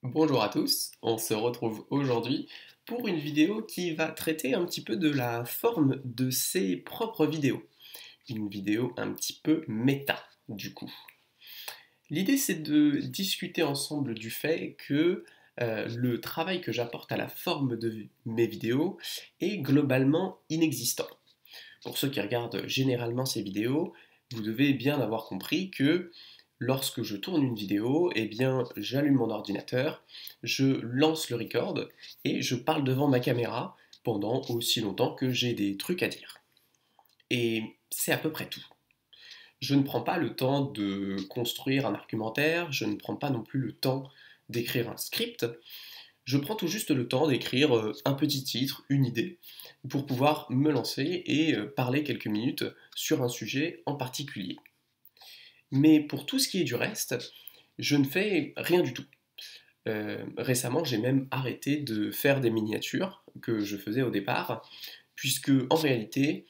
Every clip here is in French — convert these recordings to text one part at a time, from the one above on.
Bonjour à tous, on se retrouve aujourd'hui pour une vidéo qui va traiter un petit peu de la forme de ses propres vidéos. Une vidéo un petit peu méta, du coup. L'idée c'est de discuter ensemble du fait que le travail que j'apporte à la forme de mes vidéos est globalement inexistant. Pour ceux qui regardent généralement ces vidéos, vous devez bien avoir compris que lorsque je tourne une vidéo, eh bien, j'allume mon ordinateur, je lance le record et je parle devant ma caméra pendant aussi longtemps que j'ai des trucs à dire. Et c'est à peu près tout. Je ne prends pas le temps de construire un argumentaire, je ne prends pas non plus le temps d'écrire un script, je prends tout juste le temps d'écrire un petit titre, une idée, pour pouvoir me lancer et parler quelques minutes sur un sujet en particulier. Mais pour tout ce qui est du reste, je ne fais rien du tout. Récemment, j'ai même arrêté de faire des miniatures que je faisais au départ, puisque en réalité,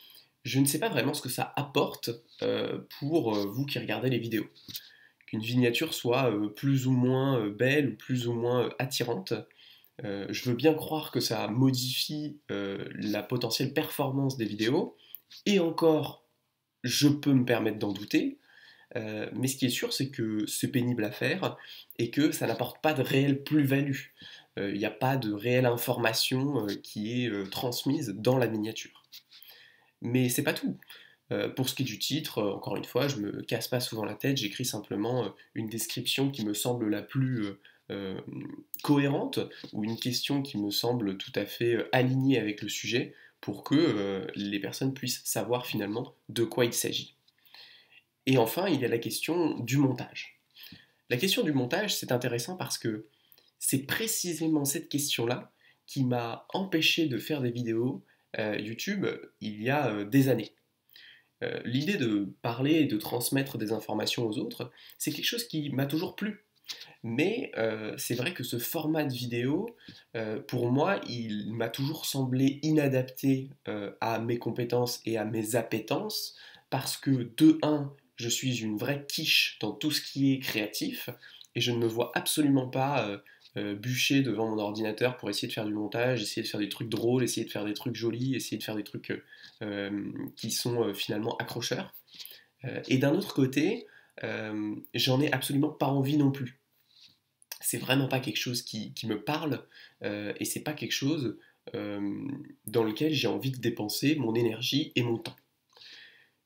je ne sais pas vraiment ce que ça apporte pour vous qui regardez les vidéos. Qu'une miniature soit plus ou moins belle ou plus ou moins attirante, je veux bien croire que ça modifie la potentielle performance des vidéos, et encore, je peux me permettre d'en douter, mais ce qui est sûr, c'est que c'est pénible à faire et que ça n'apporte pas de réelle plus-value. Il n'y a pas de réelle information qui est transmise dans la miniature. Mais c'est pas tout. Pour ce qui est du titre, encore une fois, je me casse pas souvent la tête, j'écris simplement une description qui me semble la plus euh, cohérente ou une question qui me semble tout à fait alignée avec le sujet pour que les personnes puissent savoir finalement de quoi il s'agit. Et enfin, il y a la question du montage. La question du montage, c'est intéressant parce que c'est précisément cette question-là qui m'a empêché de faire des vidéos YouTube il y a des années. L'idée de parler et de transmettre des informations aux autres, c'est quelque chose qui m'a toujours plu. Mais c'est vrai que ce format de vidéo, pour moi, il m'a toujours semblé inadapté à mes compétences et à mes appétences, parce que de un, je suis une vraie quiche dans tout ce qui est créatif, et je ne me vois absolument pas bûcher devant mon ordinateur pour essayer de faire du montage, essayer de faire des trucs drôles, essayer de faire des trucs jolis, essayer de faire des trucs qui sont finalement accrocheurs. Et d'un autre côté, j'en ai absolument pas envie non plus. C'est vraiment pas quelque chose qui me parle et c'est pas quelque chose euh, dans lequel j'ai envie de dépenser mon énergie et mon temps.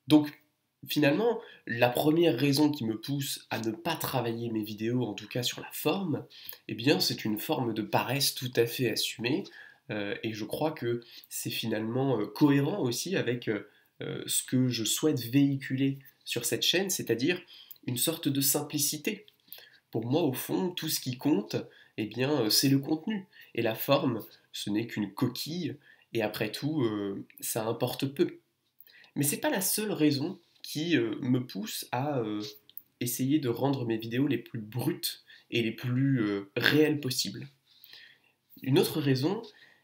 Donc finalement, la première raison qui me pousse à ne pas travailler mes vidéos, en tout cas sur la forme, eh bien c'est une forme de paresse tout à fait assumée et je crois que c'est finalement cohérent aussi avec ce que je souhaite véhiculer sur cette chaîne, c'est-à-dire une sorte de simplicité. Pour moi, au fond, tout ce qui compte, eh bien, c'est le contenu. Et la forme, ce n'est qu'une coquille, et après tout, ça importe peu. Mais c'est pas la seule raison qui me pousse à essayer de rendre mes vidéos les plus brutes et les plus réelles possibles. Une autre raison,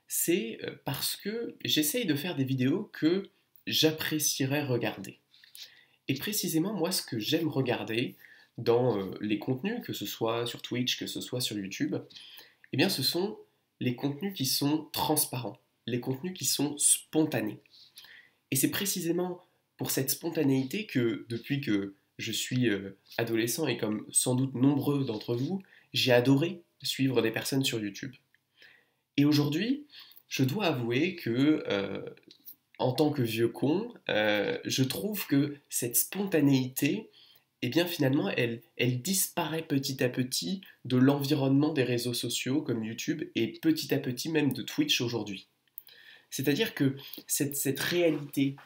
c'est parce que j'essaye de faire des vidéos que j'apprécierais regarder. Et précisément, moi, ce que j'aime regarder dans les contenus, que ce soit sur Twitch, que ce soit sur YouTube, eh bien, ce sont les contenus qui sont transparents, les contenus qui sont spontanés. Et c'est précisément pour cette spontanéité que, depuis que je suis adolescent, et comme sans doute nombreux d'entre vous, j'ai adoré suivre des personnes sur YouTube. Et aujourd'hui, je dois avouer que en tant que vieux con, je trouve que cette spontanéité, eh bien finalement, elle disparaît petit à petit de l'environnement des réseaux sociaux comme YouTube et petit à petit même de Twitch aujourd'hui. C'est-à-dire que cette réalité,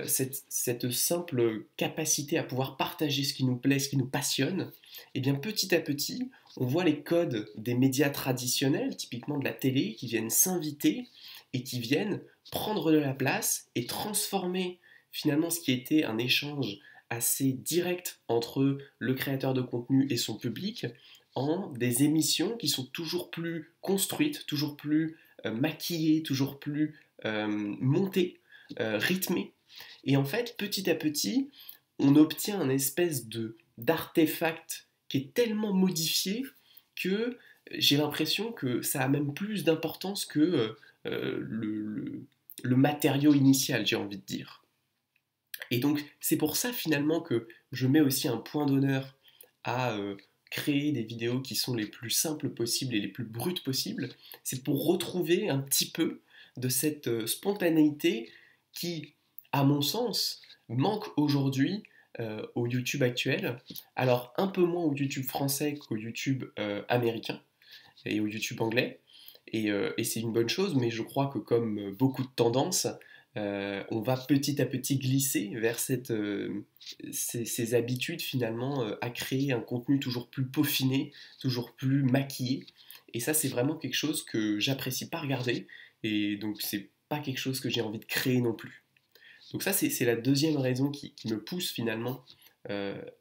cette simple capacité à pouvoir partager ce qui nous plaît, ce qui nous passionne, eh bien petit à petit, on voit les codes des médias traditionnels, typiquement de la télé, qui viennent s'inviter et qui viennent prendre de la place et transformer finalement ce qui était un échange assez direct entre le créateur de contenu et son public en des émissions qui sont toujours plus construites, toujours plus maquillées, toujours plus montées, rythmées. Et en fait, petit à petit, on obtient un espèce de d'artefact qui est tellement modifié que j'ai l'impression que ça a même plus d'importance que le matériau initial, j'ai envie de dire. Et donc, c'est pour ça finalement que je mets aussi un point d'honneur à créer des vidéos qui sont les plus simples possibles et les plus brutes possibles. C'est pour retrouver un petit peu de cette spontanéité qui, à mon sens, manque aujourd'hui au YouTube actuel. Alors, un peu moins au YouTube français qu'au YouTube américain et au YouTube anglais. Et c'est une bonne chose, mais je crois que comme beaucoup de tendances, on va petit à petit glisser vers ces habitudes finalement à créer un contenu toujours plus peaufiné, toujours plus maquillé. Et ça, c'est vraiment quelque chose que j'apprécie pas regarder, et donc c'est pas quelque chose que j'ai envie de créer non plus. Donc ça, c'est la deuxième raison qui me pousse finalement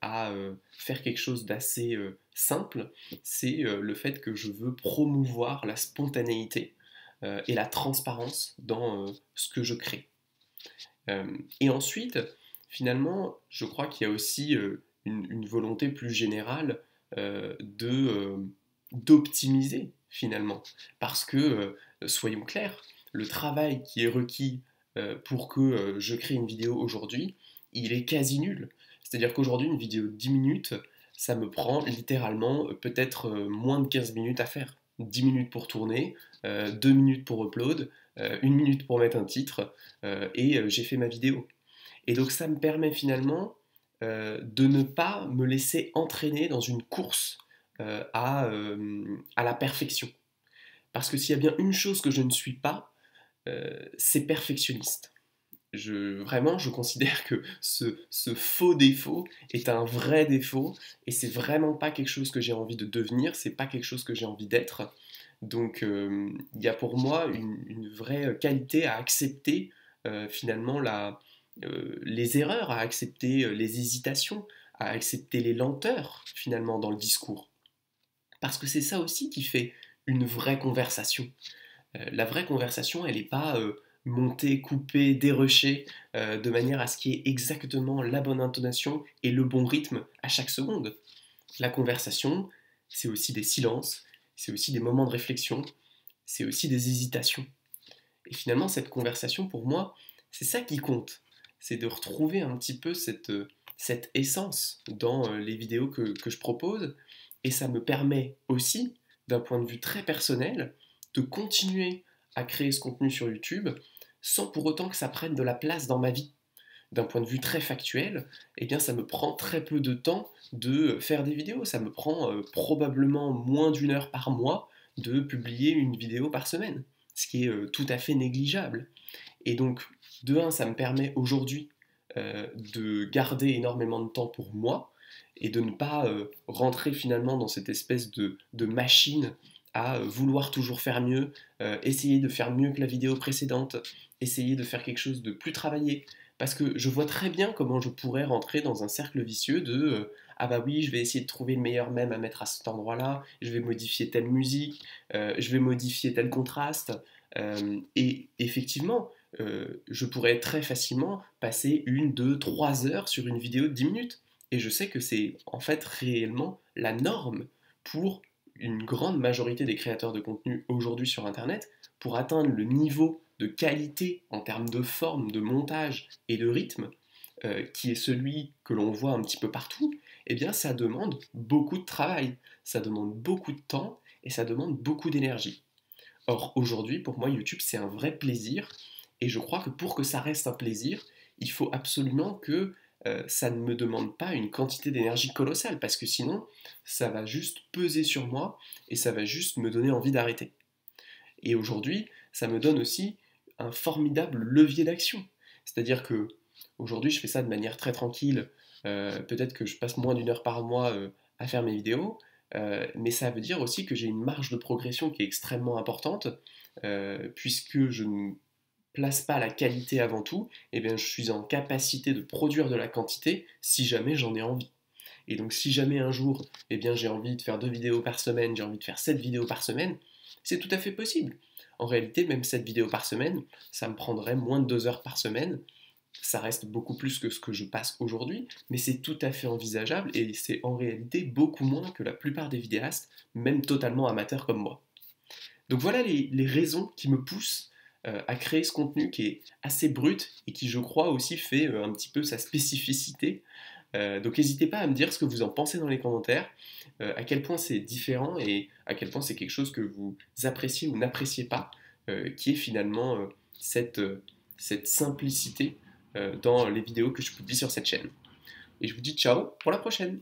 à faire quelque chose d'assez simple, c'est le fait que je veux promouvoir la spontanéité et la transparence dans ce que je crée. Et ensuite, finalement, je crois qu'il y a aussi une volonté plus générale d'optimiser finalement. Parce que, soyons clairs, le travail qui est requis pour que je crée une vidéo aujourd'hui, il est quasi nul. C'est-à-dire qu'aujourd'hui, une vidéo de 10 minutes, ça me prend littéralement peut-être moins de 15 minutes à faire. 10 minutes pour tourner, 2 minutes pour upload, 1 minute pour mettre un titre, et j'ai fait ma vidéo. Et donc ça me permet finalement de ne pas me laisser entraîner dans une course à la perfection. Parce que s'il y a bien une chose que je ne suis pas, c'est perfectionniste. Vraiment, je considère que ce faux défaut est un vrai défaut, et c'est vraiment pas quelque chose que j'ai envie de devenir, c'est pas quelque chose que j'ai envie d'être. Donc il y a pour moi une vraie qualité à accepter finalement les erreurs, à accepter les hésitations, à accepter les lenteurs finalement dans le discours. Parce que c'est ça aussi qui fait une vraie conversation. La vraie conversation, elle n'est pas montée, coupée, dérushée, de manière à ce qu'il y ait exactement la bonne intonation et le bon rythme à chaque seconde. La conversation, c'est aussi des silences, c'est aussi des moments de réflexion, c'est aussi des hésitations. Et finalement, cette conversation, pour moi, c'est ça qui compte. C'est de retrouver un petit peu cette essence dans les vidéos que je propose. Et ça me permet aussi, d'un point de vue très personnel, de continuer à créer ce contenu sur YouTube sans pour autant que ça prenne de la place dans ma vie. D'un point de vue très factuel, eh bien ça me prend très peu de temps de faire des vidéos. Ça me prend probablement moins d'une heure par mois de publier une vidéo par semaine, ce qui est tout à fait négligeable. Et donc, de un, ça me permet aujourd'hui de garder énormément de temps pour moi et de ne pas rentrer finalement dans cette espèce de machine à vouloir toujours faire mieux, essayer de faire mieux que la vidéo précédente, essayer de faire quelque chose de plus travaillé. Parce que je vois très bien comment je pourrais rentrer dans un cercle vicieux de ah bah oui, je vais essayer de trouver le meilleur mème à mettre à cet endroit-là, je vais modifier telle musique, je vais modifier tel contraste. Et effectivement, je pourrais très facilement passer 1, 2, 3 heures sur une vidéo de 10 minutes. Et je sais que c'est en fait réellement la norme pour une grande majorité des créateurs de contenu aujourd'hui sur Internet pour atteindre le niveau de qualité en termes de forme, de montage et de rythme, qui est celui que l'on voit un petit peu partout, eh bien ça demande beaucoup de travail, ça demande beaucoup de temps et ça demande beaucoup d'énergie. Or aujourd'hui, pour moi, YouTube, c'est un vrai plaisir, et je crois que pour que ça reste un plaisir, il faut absolument que ça ne me demande pas une quantité d'énergie colossale, parce que sinon, ça va juste peser sur moi et ça va juste me donner envie d'arrêter. Et aujourd'hui, ça me donne aussi un formidable levier d'action. C'est-à-dire que aujourd'hui, je fais ça de manière très tranquille. Peut-être que je passe moins d'une heure par mois à faire mes vidéos, mais ça veut dire aussi que j'ai une marge de progression qui est extrêmement importante, puisque je ne place pas la qualité avant tout, et bien je suis en capacité de produire de la quantité si jamais j'en ai envie. Et donc si jamais un jour, eh bien j'ai envie de faire 2 vidéos par semaine, j'ai envie de faire 7 vidéos par semaine, c'est tout à fait possible. En réalité, même 7 vidéos par semaine, ça me prendrait moins de 2 heures par semaine, ça reste beaucoup plus que ce que je passe aujourd'hui, mais c'est tout à fait envisageable et c'est en réalité beaucoup moins que la plupart des vidéastes, même totalement amateurs comme moi. Donc voilà les raisons qui me poussent à créer ce contenu qui est assez brut et qui, je crois, aussi fait un petit peu sa spécificité. Donc n'hésitez pas à me dire ce que vous en pensez dans les commentaires, à quel point c'est différent et à quel point c'est quelque chose que vous appréciez ou n'appréciez pas, qui est finalement cette simplicité dans les vidéos que je publie sur cette chaîne. Et je vous dis ciao pour la prochaine.